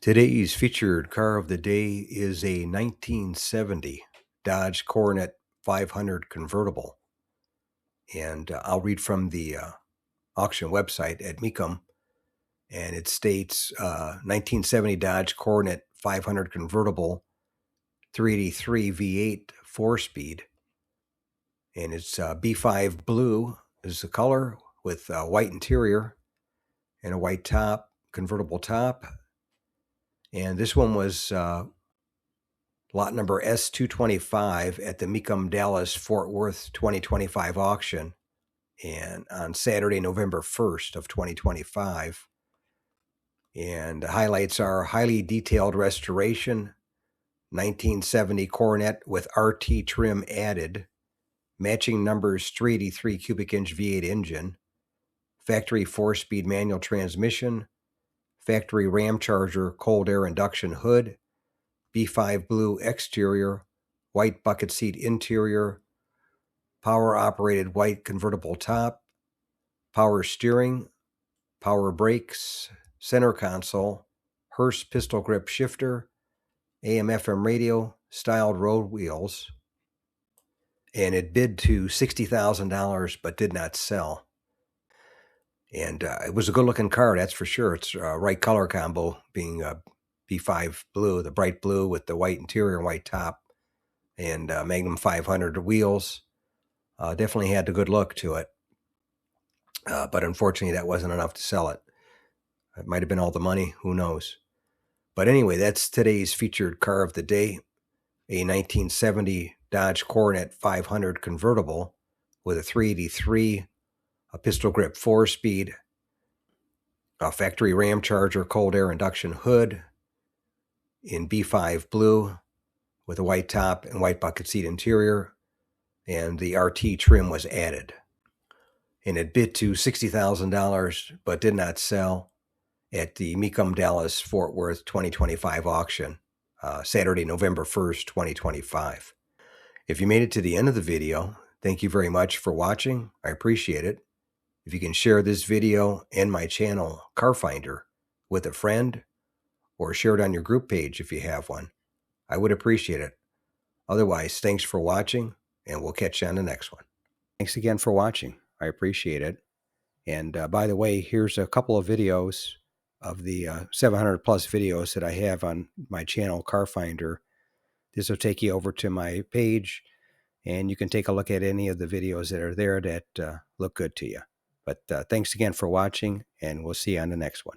Today's featured car of the day is a 1970 Dodge Coronet 500 convertible. And I'll read from the auction website at Mecum, and it states 1970 Dodge Coronet 500 convertible, 383 V8 4-speed. And it's B5 blue is the color with a white interior and a white top, convertible top. And this one was lot number S225 at the Mecum Dallas Fort Worth 2025 auction, and on Saturday, November 1st of 2025. And the highlights are highly detailed restoration, 1970 Coronet with RT trim added, matching numbers 383 cubic inch V8 engine, factory 4-speed manual transmission, factory ram charger cold air induction hood, B5 blue exterior, white bucket seat interior, power operated white convertible top, power steering, power brakes, center console, Hurst pistol grip shifter, AM/FM radio, styled road wheels, and it bid to $60,000 but did not sell. And it was a good looking car, that's for sure. It's a right color combo, being B5 blue, the bright blue with the white interior and white top, and Magnum 500 wheels. Definitely had a good look to it. But unfortunately, that wasn't enough to sell it. It might have been all the money, who knows. But anyway, that's today's featured car of the day, a 1970 Dodge Coronet 500 convertible with a 383, a pistol grip 4-speed, a factory ram charger cold air induction hood in B5 blue with a white top and white bucket seat interior, and the RT trim was added. And it bid to $60,000 but did not sell at the Mecum Dallas Fort Worth 2025 auction, Saturday, November 1st, 2025. If you made it to the end of the video, thank you very much for watching. I appreciate it. If you can share this video and my channel, Car Finder, with a friend, or share it on your group page if you have one, I would appreciate it. Otherwise, thanks for watching, and we'll catch you on the next one. Thanks again for watching. I appreciate it. And by the way, here's a couple of videos of the 700 plus videos that I have on my channel, Car Finder. This will take you over to my page, and you can take a look at any of the videos that are there that look good to you. But thanks again for watching, and we'll see you on the next one.